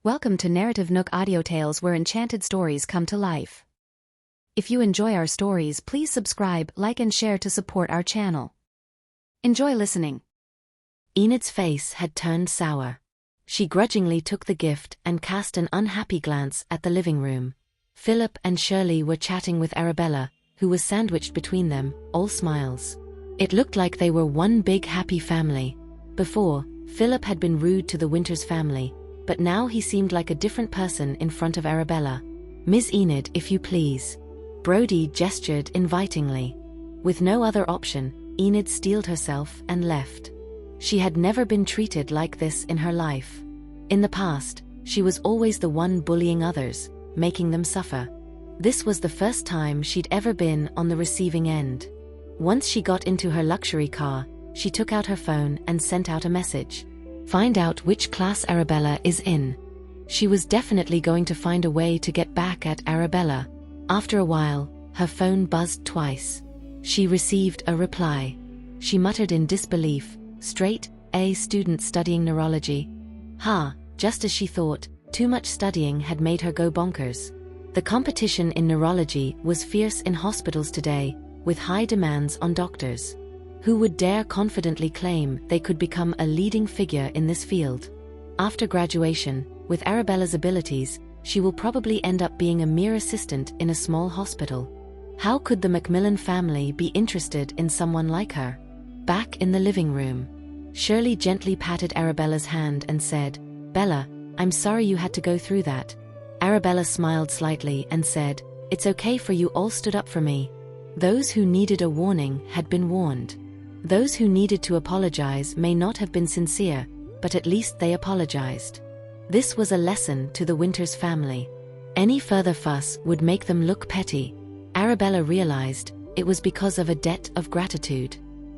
Welcome to NarrativeNook Audiotales, where enchanted stories come to life. If you enjoy our stories, please subscribe, like and share to support our channel. Enjoy listening. Enid's face had turned sour. She grudgingly took the gift and cast an unhappy glance at the living room. Philip and Shirley were chatting with Arabella, who was sandwiched between them, all smiles. It looked like they were one big happy family. Before, Philip had been rude to the Winters family, but now he seemed like a different person in front of Arabella. "Miss Enid, if you please." Brody gestured invitingly. With no other option, Enid steeled herself and left. She had never been treated like this in her life. In the past, she was always the one bullying others, making them suffer. This was the first time she'd ever been on the receiving end. Once she got into her luxury car, she took out her phone and sent out a message. Find out which class Arabella is in. She was definitely going to find a way to get back at Arabella. After a while, her phone buzzed twice. She received a reply. She muttered in disbelief, "Straight A student studying neurology." Just as she thought, too much studying had made her go bonkers. The competition in neurology was fierce in hospitals today, with high demands on doctors. Who would dare confidently claim they could become a leading figure in this field? After graduation, with Arabella's abilities, she will probably end up being a mere assistant in a small hospital. How could the Macmillan family be interested in someone like her? Back in the living room, Shirley gently patted Arabella's hand and said, "Bella, I'm sorry you had to go through that." Arabella smiled slightly and said, "It's okay, for you all stood up for me." Those who needed a warning had been warned. Those who needed to apologize may not have been sincere, but at least they apologized. This was a lesson to the Winters family. Any further fuss would make them look petty. Arabella realized it was because of a debt of gratitude.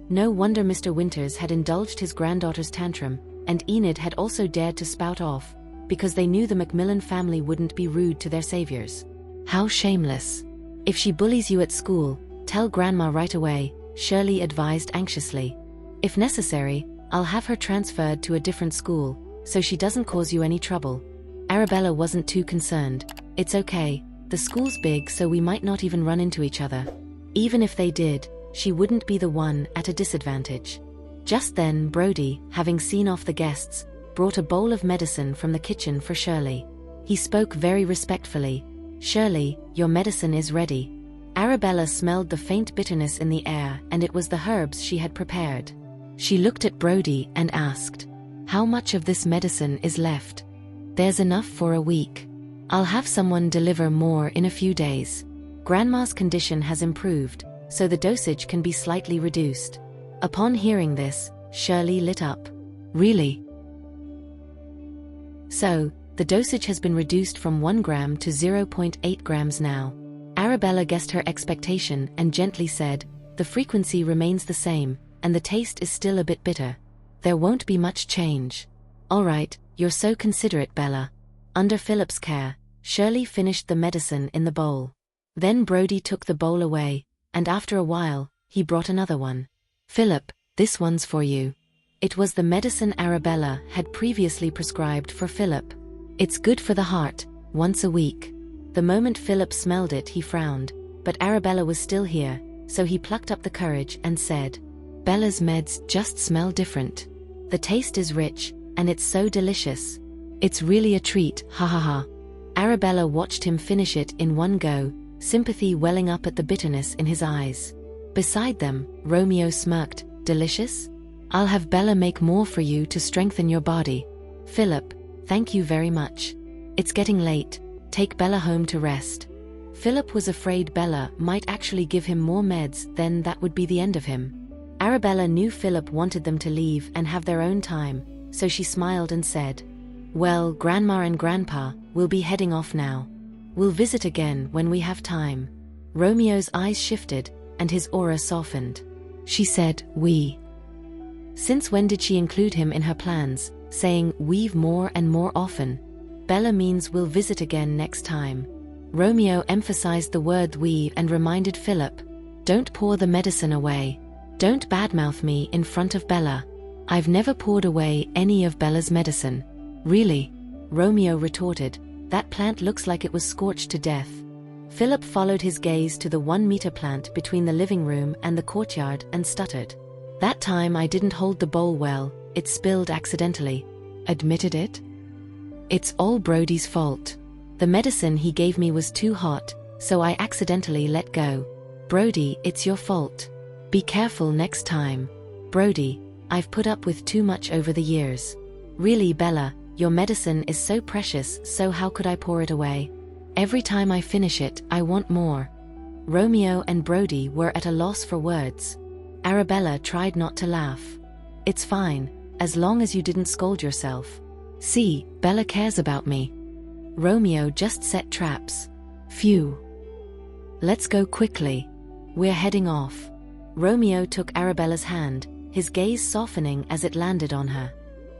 No wonder Mr. Winters had indulged his granddaughter's tantrum, and Enid had also dared to spout off, because they knew the Macmillan family wouldn't be rude to their saviors. How shameless. "If she bullies you at school, tell Grandma right away," Shirley advised anxiously. "If necessary, I'll have her transferred to a different school, so she doesn't cause you any trouble." Arabella wasn't too concerned. "It's okay, the school's big, so we might not even run into each other. Even if they did, she wouldn't be the one at a disadvantage." Just then Brody, having seen off the guests, brought a bowl of medicine from the kitchen for Shirley. He spoke very respectfully. "Shirley, your medicine is ready." Arabella smelled the faint bitterness in the air, and it was the herbs she had prepared. She looked at Brody and asked, "How much of this medicine is left?" "There's enough for a week. I'll have someone deliver more in a few days. Grandma's condition has improved, so the dosage can be slightly reduced." Upon hearing this, Shirley lit up. "Really? So, the dosage has been reduced from 1 gram to 0.8 grams now." Arabella guessed her expectation and gently said, "The frequency remains the same, and the taste is still a bit bitter. There won't be much change." "All right, you're so considerate, Bella." Under Philip's care, Shirley finished the medicine in the bowl. Then Brody took the bowl away, and after a while, he brought another one. "Philip, this one's for you." It was the medicine Arabella had previously prescribed for Philip. "It's good for the heart, once a week." The moment Philip smelled it, he frowned, but Arabella was still here, so he plucked up the courage and said, "Bella's meds just smell different. The taste is rich, and it's so delicious. It's really a treat, ha ha ha." Arabella watched him finish it in one go, sympathy welling up at the bitterness in his eyes. Beside them, Romeo smirked, "Delicious? I'll have Bella make more for you to strengthen your body." "Philip, thank you very much. It's getting late. Take Bella home to rest." Philip was afraid Bella might actually give him more meds, then that would be the end of him. Arabella knew Philip wanted them to leave and have their own time, so she smiled and said, "Well, Grandma and Grandpa, we'll be heading off now. We'll visit again when we have time." Romeo's eyes shifted, and his aura softened. She said, "We." Since when did she include him in her plans, saying "we've" more and more often? Bella means we'll visit again next time. Romeo emphasized the word "we" and reminded Philip, "Don't pour the medicine away. Don't badmouth me in front of Bella. I've never poured away any of Bella's medicine." "Really?" Romeo retorted. That plant looks like it was scorched to death. Philip followed his gaze to the 1-meter plant between the living room and the courtyard and stuttered. That time I didn't hold the bowl well, it spilled accidentally. Admitted it? It's all Brody's fault. The medicine he gave me was too hot, so I accidentally let go. Brody, it's your fault. Be careful next time. Brody, I've put up with too much over the years. Really, Bella, your medicine is so precious, so how could I pour it away? Every time I finish it, I want more. Romeo and Brody were at a loss for words. Arabella tried not to laugh. It's fine, as long as you didn't scold yourself. See, Bella cares about me. Romeo just set traps. Phew. Let's go quickly. We're heading off. Romeo took Arabella's hand, his gaze softening as it landed on her.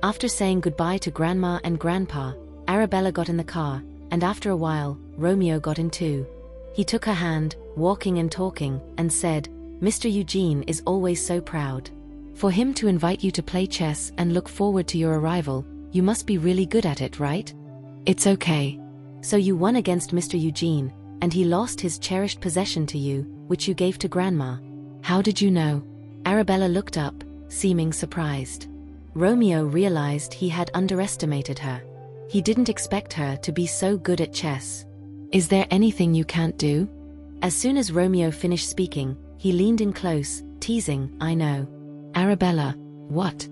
After saying goodbye to Grandma and Grandpa, Arabella got in the car, and after a while, Romeo got in too. He took her hand, walking and talking, and said, Mr. Eugene is always so proud. For him to invite you to play chess and look forward to your arrival, you must be really good at it, right? It's okay. So you won against Mr. Eugene, and he lost his cherished possession to you, which you gave to Grandma. How did you know? Arabella looked up, seeming surprised. Romeo realized he had underestimated her. He didn't expect her to be so good at chess. Is there anything you can't do? As soon as Romeo finished speaking, he leaned in close, teasing, I know. Arabella, what?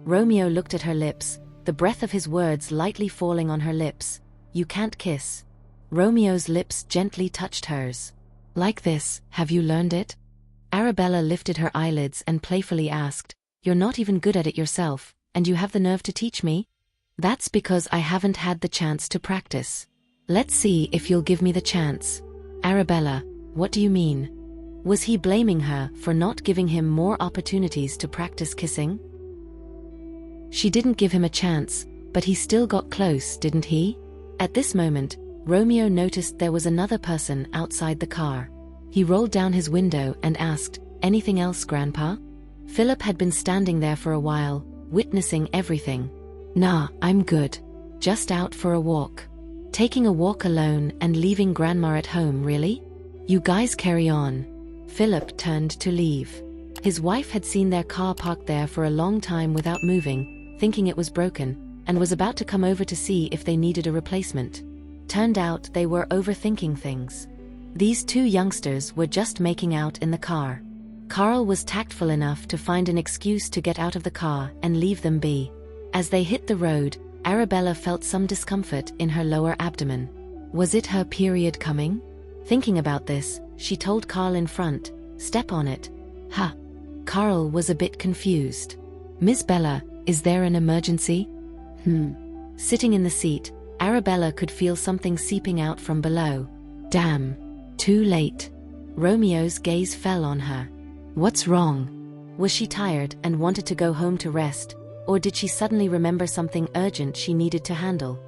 Romeo looked at her lips, the breath of his words lightly falling on her lips. You can't kiss. Romeo's lips gently touched hers. Like this, have you learned it? Arabella lifted her eyelids and playfully asked, You're not even good at it yourself, and you have the nerve to teach me? That's because I haven't had the chance to practice. Let's see if you'll give me the chance. Arabella, what do you mean? Was he blaming her for not giving him more opportunities to practice kissing? She didn't give him a chance, but he still got close, didn't he? At this moment, Romeo noticed there was another person outside the car. He rolled down his window and asked, Anything else, Grandpa? Philip had been standing there for a while, witnessing everything. Nah, I'm good. Just out for a walk. Taking a walk alone and leaving Grandma at home, really? You guys carry on. Philip turned to leave. His wife had seen their car parked there for a long time without moving, thinking it was broken, and was about to come over to see if they needed a replacement. Turned out they were overthinking things. These two youngsters were just making out in the car. Carl was tactful enough to find an excuse to get out of the car and leave them be. As they hit the road, Arabella felt some discomfort in her lower abdomen. Was it her period coming? Thinking about this, she told Carl in front, Step on it. Ha! Carl was a bit confused. Miss Bella, is there an emergency? Sitting in the seat, Arabella could feel something seeping out from below. Damn. Too late. Romeo's gaze fell on her. What's wrong? Was she tired and wanted to go home to rest, or did she suddenly remember something urgent she needed to handle?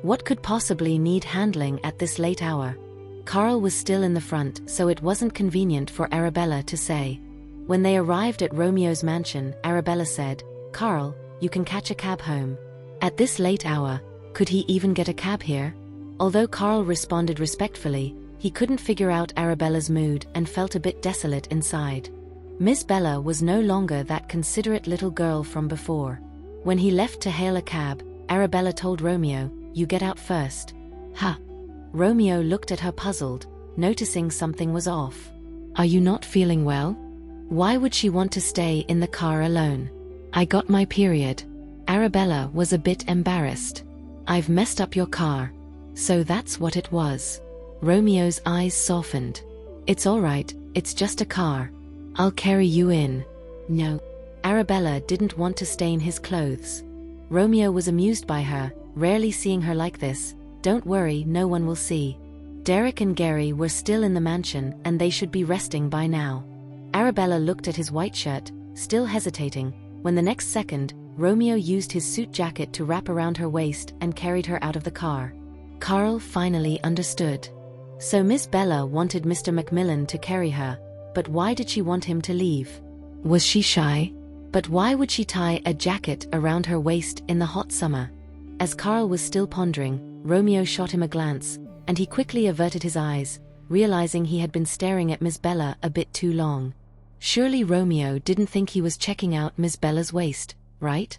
What could possibly need handling at this late hour? Carl was still in the front, so it wasn't convenient for Arabella to say. When they arrived at Romeo's mansion, Arabella said, Carl, you can catch a cab home. At this late hour, could he even get a cab here? Although Carl responded respectfully, he couldn't figure out Arabella's mood and felt a bit desolate inside. Miss Bella was no longer that considerate little girl from before. When he left to hail a cab, Arabella told Romeo, You get out first. Ha! Romeo looked at her puzzled, noticing something was off. Are you not feeling well? Why would she want to stay in the car alone? I got my period. Arabella was a bit embarrassed. I've messed up your car. So that's what it was. Romeo's eyes softened. It's all right, it's just a car. I'll carry you in. No. Arabella didn't want to stain his clothes. Romeo was amused by her, rarely seeing her like this. Don't worry, no one will see. Derek and Gary were still in the mansion and they should be resting by now. Arabella looked at his white shirt, still hesitating, when the next second, Romeo used his suit jacket to wrap around her waist and carried her out of the car. Carl finally understood. So Miss Bella wanted Mr. Macmillan to carry her, but why did she want him to leave? Was she shy? But why would she tie a jacket around her waist in the hot summer? As Carl was still pondering, Romeo shot him a glance, and he quickly averted his eyes, realizing he had been staring at Miss Bella a bit too long. Surely Romeo didn't think he was checking out Miss Bella's waist, right?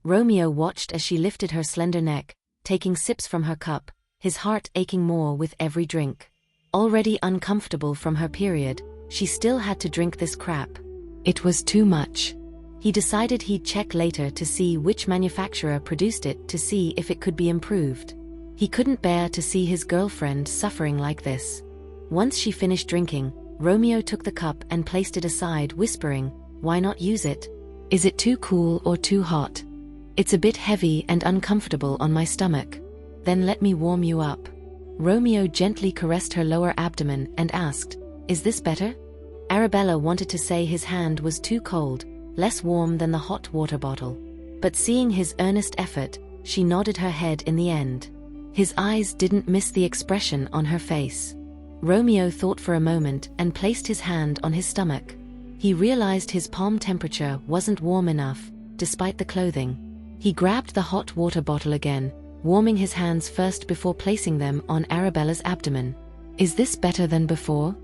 Romeo watched as she lifted her slender neck, taking sips from her cup, his heart aching more with every drink. Already uncomfortable from her period, she still had to drink this crap. It was too much. He decided he'd check later to see which manufacturer produced it to see if it could be improved. He couldn't bear to see his girlfriend suffering like this. Once she finished drinking, Romeo took the cup and placed it aside, whispering, "Why not use it? Is it too cool or too hot? It's a bit heavy and uncomfortable on my stomach. Then let me warm you up." Romeo gently caressed her lower abdomen and asked, "Is this better?" Arabella wanted to say his hand was too cold, less warm than the hot water bottle. But seeing his earnest effort, she nodded her head in the end. His eyes didn't miss the expression on her face. Romeo thought for a moment and placed his hand on his stomach. He realized his palm temperature wasn't warm enough, despite the clothing. He grabbed the hot water bottle again, warming his hands first before placing them on Arabella's abdomen. "Is this better than before?"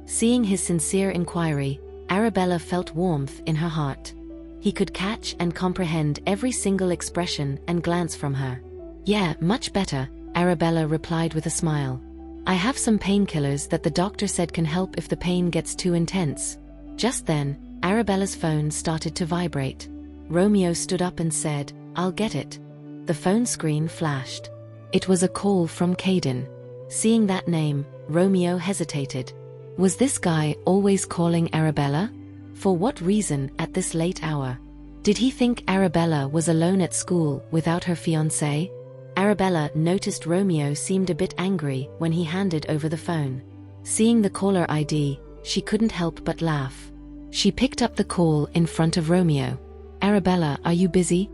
Seeing his sincere inquiry, Arabella felt warmth in her heart. He could catch and comprehend every single expression and glance from her. "Yeah, much better," Arabella replied with a smile. "I have some painkillers that the doctor said can help if the pain gets too intense." Just then, Arabella's phone started to vibrate. Romeo stood up and said, "I'll get it." The phone screen flashed. It was a call from Caden. Seeing that name, Romeo hesitated. Was this guy always calling Arabella? For what reason at this late hour? Did he think Arabella was alone at school without her fiancé? Arabella noticed Romeo seemed a bit angry when he handed over the phone. Seeing the caller ID, she couldn't help but laugh. She picked up the call in front of Romeo. "Arabella, are you busy?"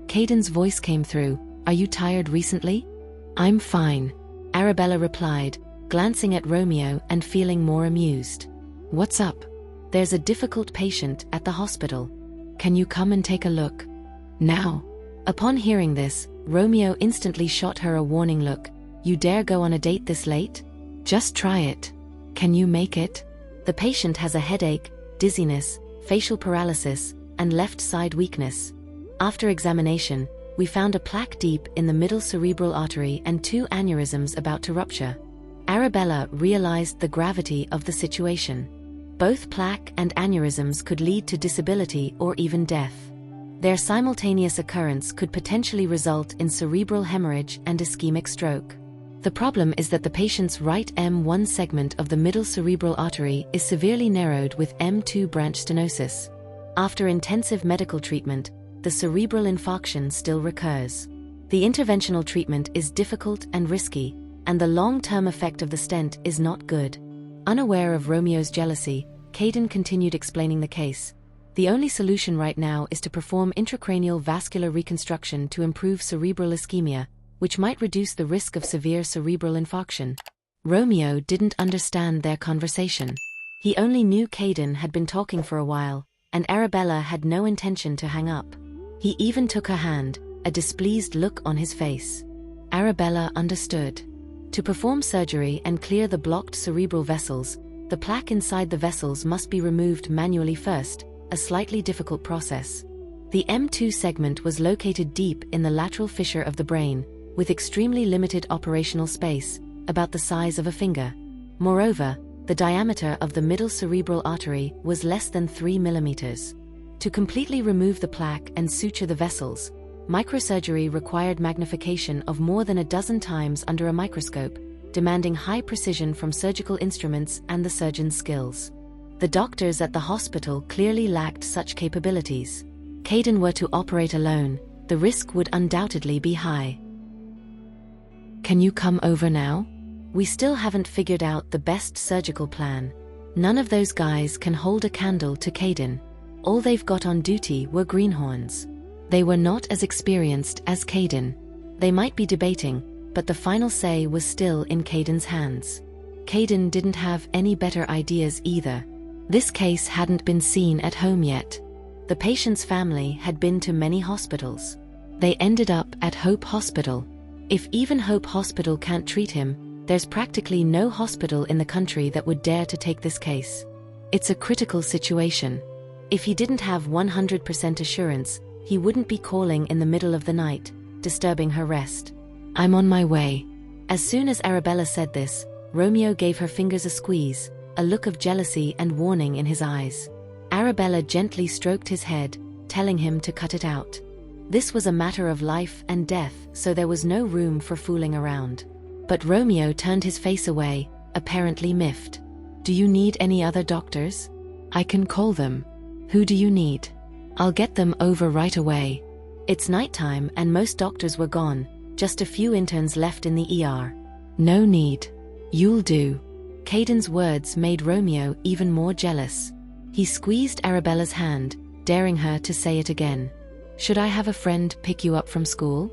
Caden's voice came through. "Are you tired recently?" "I'm fine," Arabella replied, glancing at Romeo and feeling more amused. "What's up?" "There's a difficult patient at the hospital. Can you come and take a look?" "Now." Upon hearing this, Romeo instantly shot her a warning look. "You dare go on a date this late? Just try it. Can you make it?" The patient has a headache, dizziness, facial paralysis, and left side weakness. After examination, we found a plaque deep in the middle cerebral artery and 2 aneurysms about to rupture. Arabella realized the gravity of the situation. Both plaque and aneurysms could lead to disability or even death. Their simultaneous occurrence could potentially result in cerebral hemorrhage and ischemic stroke. The problem is that the patient's right M1 segment of the middle cerebral artery is severely narrowed with M2 branch stenosis. After intensive medical treatment, the cerebral infarction still recurs. The interventional treatment is difficult and risky, and the long-term effect of the stent is not good. Unaware of Romeo's jealousy, Caden continued explaining the case. "The only solution right now is to perform intracranial vascular reconstruction to improve cerebral ischemia, which might reduce the risk of severe cerebral infarction." Romeo didn't understand their conversation. He only knew Caden had been talking for a while, and Arabella had no intention to hang up. He even took her hand, a displeased look on his face. Arabella understood. To perform surgery and clear the blocked cerebral vessels, the plaque inside the vessels must be removed manually first, a slightly difficult process. The M2 segment was located deep in the lateral fissure of the brain, with extremely limited operational space, about the size of a finger. Moreover, the diameter of the middle cerebral artery was less than 3 millimeters. To completely remove the plaque and suture the vessels, microsurgery required magnification of more than a dozen times under a microscope, demanding high precision from surgical instruments and the surgeon's skills. The doctors at the hospital clearly lacked such capabilities. Caden were to operate alone, the risk would undoubtedly be high. "Can you come over now? We still haven't figured out the best surgical plan." None of those guys can hold a candle to Caden. All they've got on duty were greenhorns. They were not as experienced as Caden. They might be debating, but the final say was still in Caden's hands. Caden didn't have any better ideas either. This case hadn't been seen at home yet. The patient's family had been to many hospitals. They ended up at Hope Hospital. If even Hope Hospital can't treat him, there's practically no hospital in the country that would dare to take this case. It's a critical situation. If he didn't have 100% assurance, he wouldn't be calling in the middle of the night, disturbing her rest. I'm on my way. As soon as Arabella said this, Romeo gave her fingers a squeeze, a look of jealousy and warning in his eyes. Arabella gently stroked his head, telling him to cut it out. This was a matter of life and death, so there was no room for fooling around. But Romeo turned his face away, apparently miffed. Do you need any other doctors? I can call them. Who do you need? I'll get them over right away. It's nighttime and most doctors were gone, just a few interns left in the ER. No need. You'll do. Caden's words made Romeo even more jealous. He squeezed Arabella's hand, daring her to say it again. Should I have a friend pick you up from school?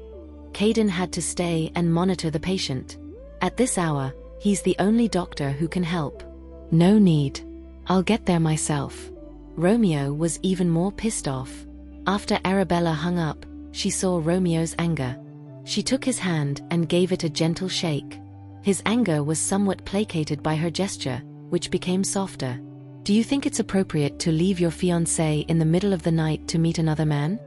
Caden had to stay and monitor the patient. At this hour, he's the only doctor who can help. No need. I'll get there myself. Romeo was even more pissed off. After Arabella hung up, she saw Romeo's anger. She took his hand and gave it a gentle shake. His anger was somewhat placated by her gesture, which became softer. Do you think it's appropriate to leave your fiancé in the middle of the night to meet another man?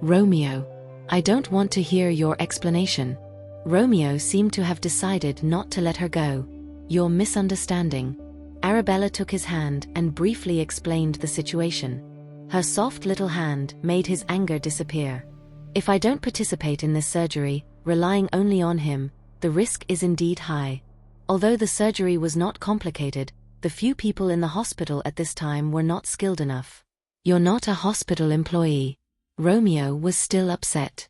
Romeo. I don't want to hear your explanation. Romeo seemed to have decided not to let her go. You're misunderstanding. Arabella took his hand and briefly explained the situation. Her soft little hand made his anger disappear. If I don't participate in this surgery, relying only on him, the risk is indeed high. Although the surgery was not complicated, the few people in the hospital at this time were not skilled enough. You're not a hospital employee. Romeo was still upset.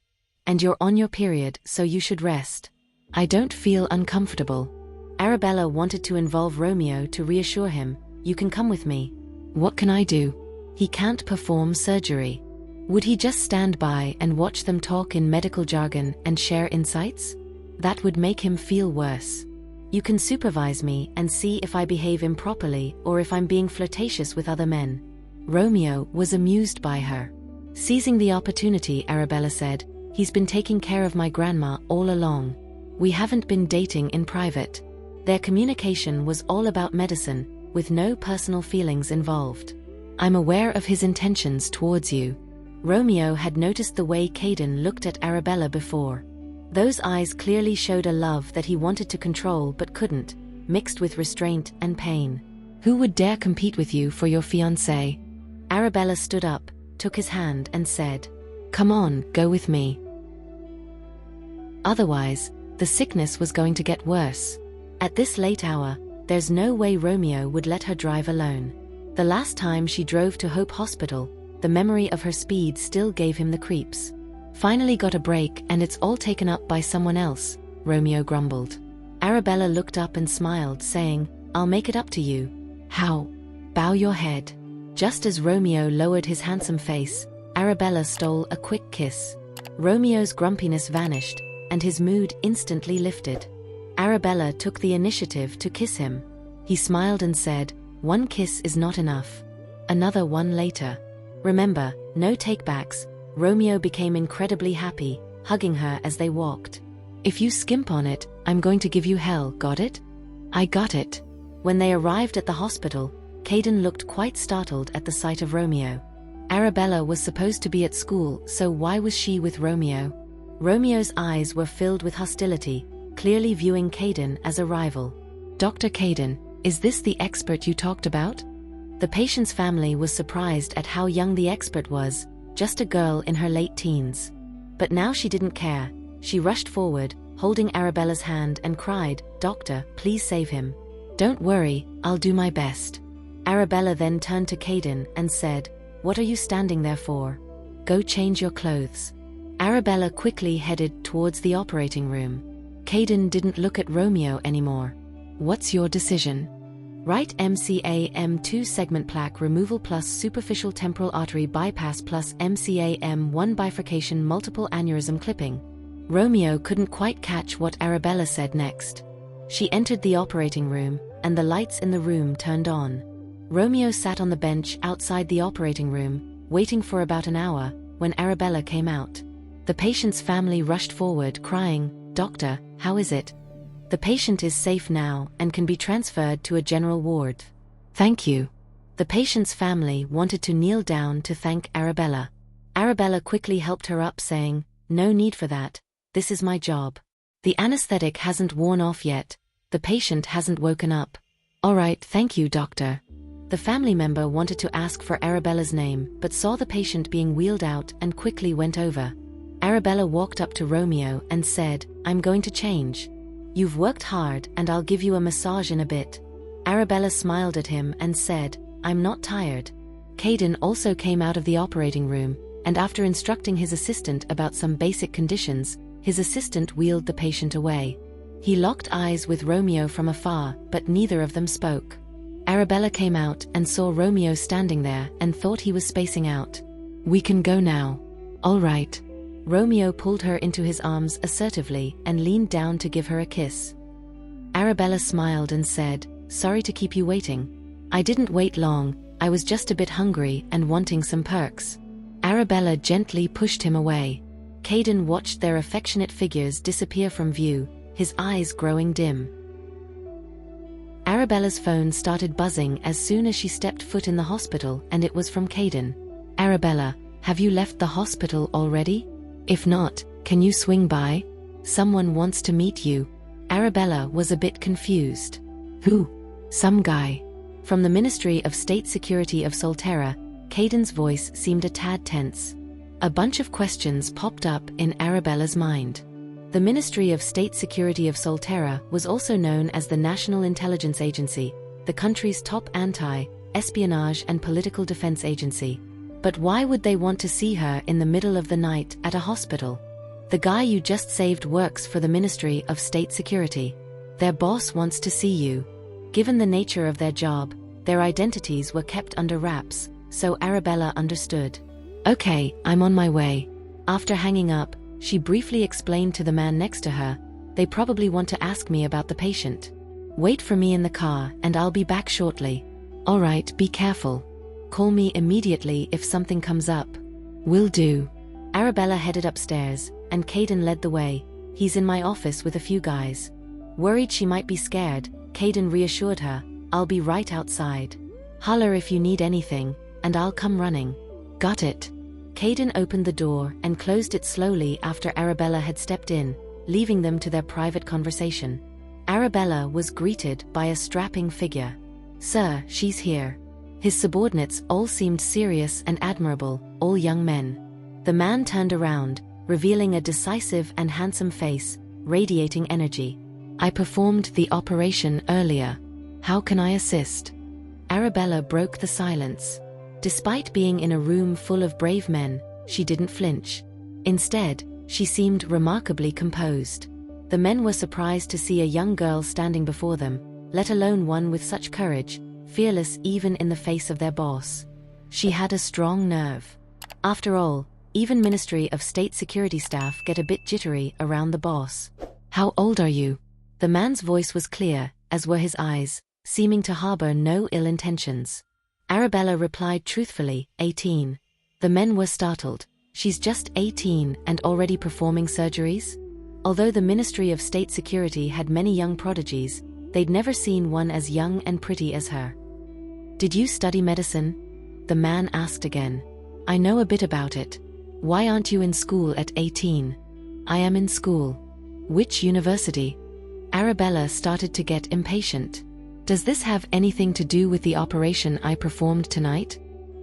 And you're on your period, so you should rest. I don't feel uncomfortable. Arabella wanted to involve Romeo to reassure him, you can come with me. What can I do? He can't perform surgery. Would he just stand by and watch them talk in medical jargon and share insights? That would make him feel worse. You can supervise me and see if I behave improperly or if I'm being flirtatious with other men. Romeo was amused by her. Seizing the opportunity, Arabella said, he's been taking care of my grandma all along. We haven't been dating in private. Their communication was all about medicine, with no personal feelings involved. I'm aware of his intentions towards you. Romeo had noticed the way Caden looked at Arabella before. Those eyes clearly showed a love that he wanted to control but couldn't, mixed with restraint and pain. Who would dare compete with you for your fiancé? Arabella stood up, took his hand and said, Come on, go with me. Otherwise, the sickness was going to get worse. At this late hour, there's no way Romeo would let her drive alone. The last time she drove to Hope Hospital, the memory of her speed still gave him the creeps. Finally got a break and it's all taken up by someone else, Romeo grumbled. Arabella looked up and smiled, saying, I'll make it up to you. How? Bow your head. Just as Romeo lowered his handsome face, Arabella stole a quick kiss. Romeo's grumpiness vanished, and his mood instantly lifted. Arabella took the initiative to kiss him. He smiled and said, One kiss is not enough. Another one later. Remember, no takebacks. Romeo became incredibly happy, hugging her as they walked. If you skimp on it, I'm going to give you hell, got it? I got it. When they arrived at the hospital, Caden looked quite startled at the sight of Romeo. Arabella was supposed to be at school, so why was she with Romeo? Romeo's eyes were filled with hostility, clearly viewing Caden as a rival. Dr. Caden, is this the expert you talked about? The patient's family was surprised at how young the expert was, just a girl in her late teens. But now she didn't care. She rushed forward, holding Arabella's hand and cried, Doctor, please save him. Don't worry, I'll do my best. Arabella then turned to Caden and said, What are you standing there for? Go change your clothes. Arabella quickly headed towards the operating room. Caden didn't look at Romeo anymore. What's your decision? Right MCA-M2 segment plaque removal plus superficial temporal artery bypass plus MCA-M1 bifurcation multiple aneurysm clipping. Romeo couldn't quite catch what Arabella said next. She entered the operating room, and the lights in the room turned on. Romeo sat on the bench outside the operating room, waiting for about an hour, when Arabella came out. The patient's family rushed forward, crying, "Doctor, how is it?" "The patient is safe now and can be transferred to a general ward." "Thank you." The patient's family wanted to kneel down to thank Arabella. Arabella quickly helped her up, saying, "No need for that. This is my job. The anesthetic hasn't worn off yet. The patient hasn't woken up." "All right, thank you, doctor." The family member wanted to ask for Arabella's name, but saw the patient being wheeled out and quickly went over. Arabella walked up to Romeo and said, "I'm going to change. You've worked hard and I'll give you a massage in a bit." Arabella smiled at him and said, "I'm not tired." Caden also came out of the operating room, and after instructing his assistant about some basic conditions, his assistant wheeled the patient away. He locked eyes with Romeo from afar, but neither of them spoke. Arabella came out and saw Romeo standing there and thought he was spacing out. "We can go now." "All right." Romeo pulled her into his arms assertively and leaned down to give her a kiss. Arabella smiled and said, "Sorry to keep you waiting. I didn't wait long, I was just a bit hungry and wanting some perks." Arabella gently pushed him away. Caden watched their affectionate figures disappear from view, his eyes growing dim. Arabella's phone started buzzing as soon as she stepped foot in the hospital, and it was from Caden. "Arabella, have you left the hospital already? If not, can you swing by? Someone wants to meet you." Arabella was a bit confused. "Who?" "Some guy." From the Ministry of State Security of Solterra, Caden's voice seemed a tad tense. A bunch of questions popped up in Arabella's mind. The Ministry of State Security of Solterra was also known as the National Intelligence Agency, the country's top anti-espionage and political defense agency. But why would they want to see her in the middle of the night at a hospital? The guy you just saved works for the Ministry of State Security. Their boss wants to see you. Given the nature of their job, their identities were kept under wraps, so Arabella understood. "Okay, I'm on my way." After hanging up, she briefly explained to the man next to her, "They probably want to ask me about the patient. Wait for me in the car and I'll be back shortly." "All right, be careful. Call me immediately if something comes up." "Will do." Arabella headed upstairs, and Caden led the way. "He's in my office with a few guys." Worried she might be scared, Caden reassured her, "I'll be right outside. Holler if you need anything, and I'll come running." "Got it." Caden opened the door and closed it slowly after Arabella had stepped in, leaving them to their private conversation. Arabella was greeted by a strapping figure. "Sir, she's here." His subordinates all seemed serious and admirable, all young men. The man turned around, revealing a decisive and handsome face, radiating energy. "I performed the operation earlier. How can I assist?" Arabella broke the silence. Despite being in a room full of brave men, she didn't flinch. Instead, she seemed remarkably composed. The men were surprised to see a young girl standing before them, let alone one with such courage, fearless even in the face of their boss. She had a strong nerve. After all, even Ministry of State Security staff get a bit jittery around the boss. "How old are you?" The man's voice was clear, as were his eyes, seeming to harbor no ill intentions. Arabella replied truthfully, 18. The men were startled. She's just 18 and already performing surgeries? Although the Ministry of State Security had many young prodigies, they'd never seen one as young and pretty as her. "Did you study medicine?" the man asked again. "I know a bit about it. Why aren't you in school at 18? "I am in school." "Which university?" Arabella started to get impatient. "Does this have anything to do with the operation I performed tonight?"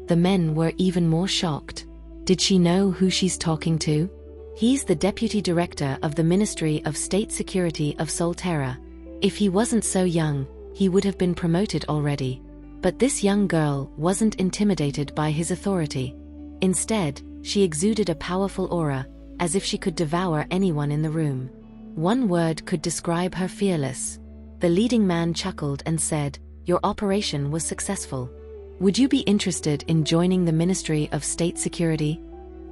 The men were even more shocked. Did she know who she's talking to? He's the Deputy Director of the Ministry of State Security of Solterra. If he wasn't so young, he would have been promoted already. But this young girl wasn't intimidated by his authority. Instead, she exuded a powerful aura, as if she could devour anyone in the room. One word could describe her: fearless. The leading man chuckled and said, "Your operation was successful. Would you be interested in joining the Ministry of State Security?"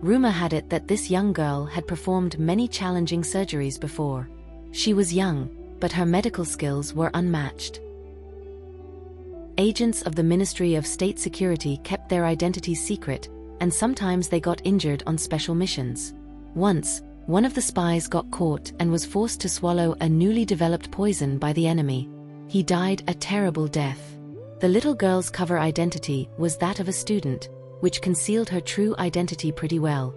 Rumor had it that this young girl had performed many challenging surgeries before. She was young, but her medical skills were unmatched. Agents of the Ministry of State Security kept their identities secret, and sometimes they got injured on special missions. Once, one of the spies got caught and was forced to swallow a newly developed poison by the enemy. He died a terrible death. The little girl's cover identity was that of a student, which concealed her true identity pretty well.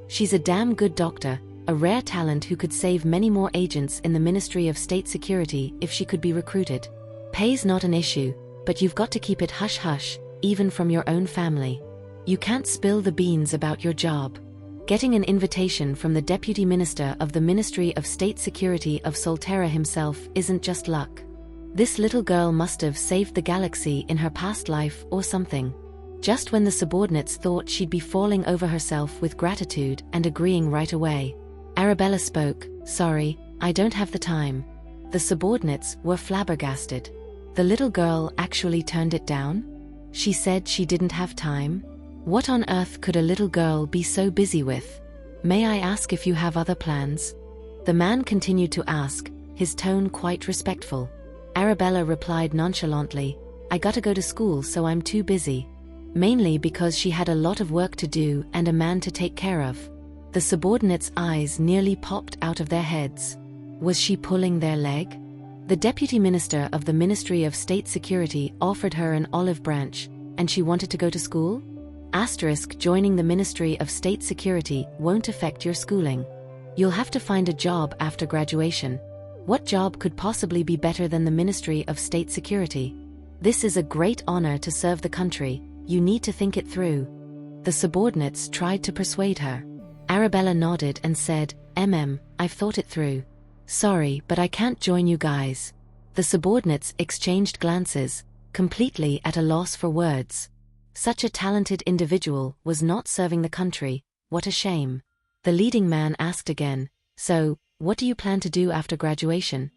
She's a damn good doctor, a rare talent who could save many more agents in the Ministry of State Security if she could be recruited. Pay's not an issue, but you've got to keep it hush-hush, even from your own family. You can't spill the beans about your job. Getting an invitation from the Deputy Minister of the Ministry of State Security of Solterra himself isn't just luck. This little girl must have saved the galaxy in her past life or something. Just when the subordinates thought she'd be falling over herself with gratitude and agreeing right away, Arabella spoke. "Sorry, I don't have the time." The subordinates were flabbergasted. The little girl actually turned it down? She said she didn't have time? What on earth could a little girl be so busy with? "May I ask if you have other plans?" The man continued to ask, his tone quite respectful. Arabella replied nonchalantly, "I gotta go to school, so I'm too busy." Mainly because she had a lot of work to do and a man to take care of. The subordinates' eyes nearly popped out of their heads. Was she pulling their leg? The Deputy Minister of the Ministry of State Security offered her an olive branch, and she wanted to go to school? Joining the Ministry of State Security won't affect your schooling. You'll have to find a job after graduation. What job could possibly be better than the Ministry of State Security? This is a great honor to serve the country. You need to think it through. The subordinates tried to persuade her. Arabella nodded and said, I've thought it through. Sorry, but I can't join you guys." The subordinates exchanged glances, completely at a loss for words. Such a talented individual was not serving the country. What a shame. The leading man asked again, "So, what do you plan to do after graduation?"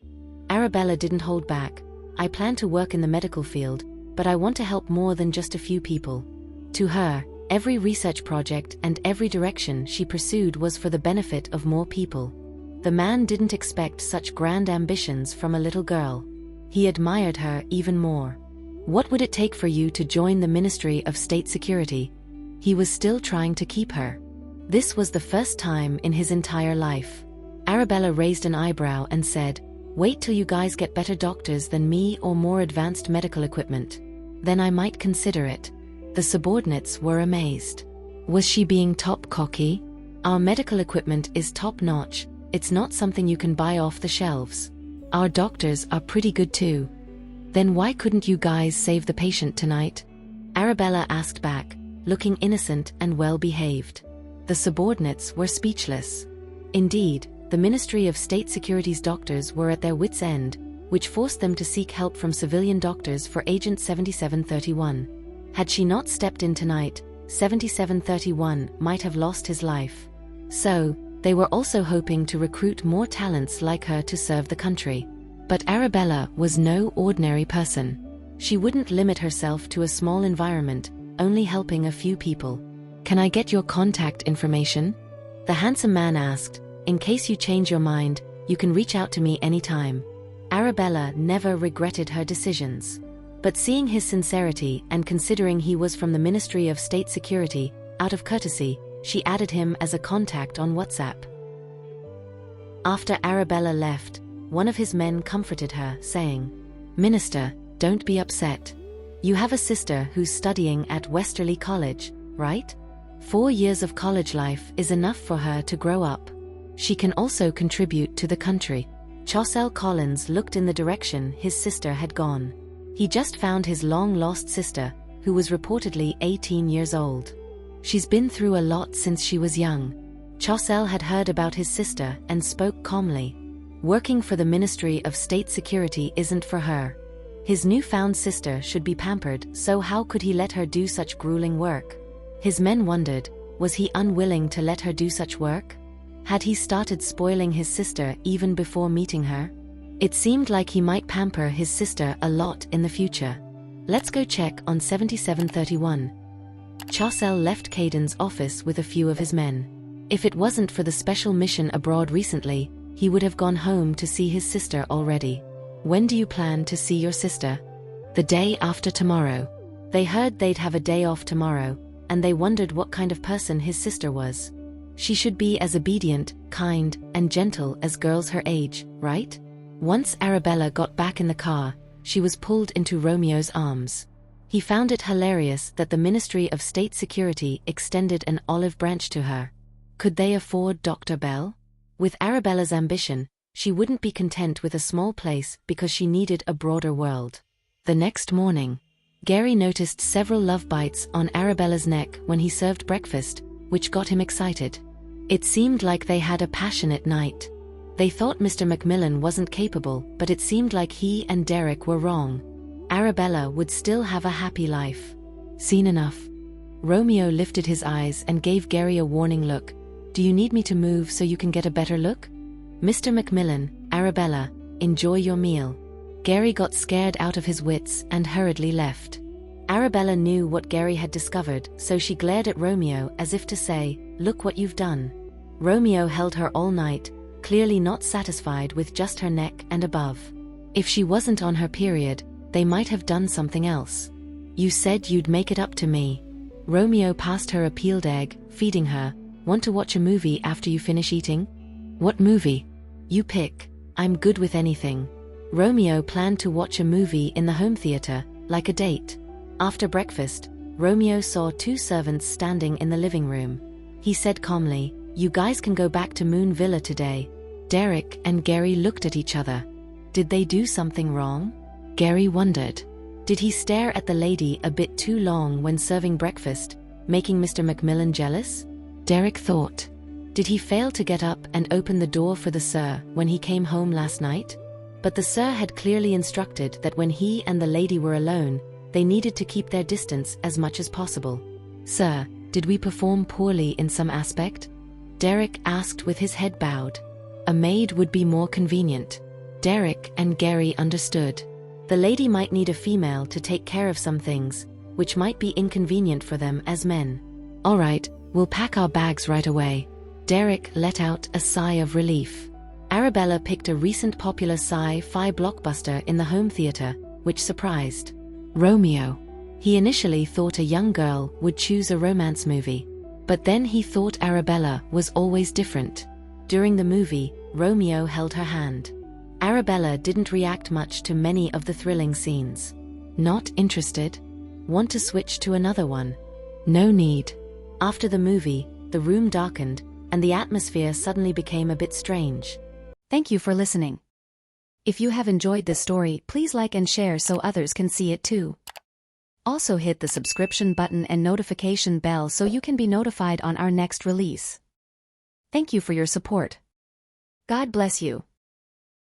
Arabella didn't hold back. "I plan to work in the medical field, but I want to help more than just a few people." To her, every research project and every direction she pursued was for the benefit of more people. The man didn't expect such grand ambitions from a little girl. He admired her even more. "What would it take for you to join the Ministry of State Security?" He was still trying to keep her. This was the first time in his entire life. Arabella raised an eyebrow and said, "Wait till you guys get better doctors than me or more advanced medical equipment. Then I might consider it." The subordinates were amazed. Was she being top cocky? "Our medical equipment is top-notch. It's not something you can buy off the shelves. Our doctors are pretty good too." "Then why couldn't you guys save the patient tonight?" Arabella asked back, looking innocent and well-behaved. The subordinates were speechless. Indeed, the Ministry of State Security's doctors were at their wits' end, which forced them to seek help from civilian doctors for Agent 7731. Had she not stepped in tonight, 7731 might have lost his life. So, they were also hoping to recruit more talents like her to serve the country. But Arabella was no ordinary person. She wouldn't limit herself to a small environment, only helping a few people. "Can I get your contact information?" The handsome man asked. "In case you change your mind, you can reach out to me anytime." Arabella never regretted her decisions. But seeing his sincerity and considering he was from the Ministry of State Security, out of courtesy, she added him as a contact on WhatsApp. After Arabella left, one of his men comforted her, saying, "Minister, don't be upset. You have a sister who's studying at Westerly College, right? 4 years of college life is enough for her to grow up. She can also contribute to the country." Chaucel Collins looked in the direction his sister had gone. He just found his long-lost sister, who was reportedly 18 years old. "She's been through a lot since she was young." Chaucel had heard about his sister and spoke calmly. Working for the Ministry of State Security isn't for her. His newfound sister should be pampered, so how could he let her do such grueling work? His men wondered, was he unwilling to let her do such work? Had he started spoiling his sister even before meeting her? It seemed like he might pamper his sister a lot in the future. "Let's go check on 7731. Chaucel left Caden's office with a few of his men. If it wasn't for the special mission abroad recently, he would have gone home to see his sister already. "When do you plan to see your sister?" "The day after tomorrow." They heard they'd have a day off tomorrow, and they wondered what kind of person his sister was. She should be as obedient, kind, and gentle as girls her age, right? Once Arabella got back in the car, she was pulled into Romeo's arms. He found it hilarious that the Ministry of State Security extended an olive branch to her. Could they afford Dr. Bell? With Arabella's ambition, she wouldn't be content with a small place because she needed a broader world. The next morning, Gary noticed several love bites on Arabella's neck when he served breakfast, which got him excited. It seemed like they had a passionate night. They thought Mr. Macmillan wasn't capable, but it seemed like he and Derek were wrong. Arabella would still have a happy life. Seen enough. Romeo lifted his eyes and gave Gary a warning look. Do you need me to move so you can get a better look? Mr. Macmillan, Arabella, enjoy your meal. Gary got scared out of his wits and hurriedly left. Arabella knew what Gary had discovered, so she glared at Romeo as if to say, look what you've done. Romeo held her all night, clearly not satisfied with just her neck and above. If she wasn't on her period, they might have done something else. You said you'd make it up to me. Romeo passed her a peeled egg, feeding her. Want to watch a movie after you finish eating? What movie? You pick. I'm good with anything. Romeo planned to watch a movie in the home theater, like a date. After breakfast, Romeo saw two servants standing in the living room. He said calmly, you guys can go back to Moon Villa today. Derek and Gary looked at each other. Did they do something wrong? Gary wondered. Did he stare at the lady a bit too long when serving breakfast, making Mr. Macmillan jealous? Derek thought. Did he fail to get up and open the door for the sir when he came home last night? But the sir had clearly instructed that when he and the lady were alone, they needed to keep their distance as much as possible. Sir, did we perform poorly in some aspect? Derek asked with his head bowed. A maid would be more convenient. Derek and Gary understood. The lady might need a female to take care of some things, which might be inconvenient for them as men. All right, we'll pack our bags right away. Derek let out a sigh of relief. Arabella picked a recent popular sci-fi blockbuster in the home theater, which surprised Romeo. He initially thought a young girl would choose a romance movie, but then he thought Arabella was always different. During the movie, Romeo held her hand. Arabella didn't react much to many of the thrilling scenes. Not interested? Want to switch to another one? No need. After the movie, the room darkened, and the atmosphere suddenly became a bit strange. Thank you for listening. If you have enjoyed this story, please like and share so others can see it too. Also hit the subscription button and notification bell so you can be notified on our next release. Thank you for your support. God bless you.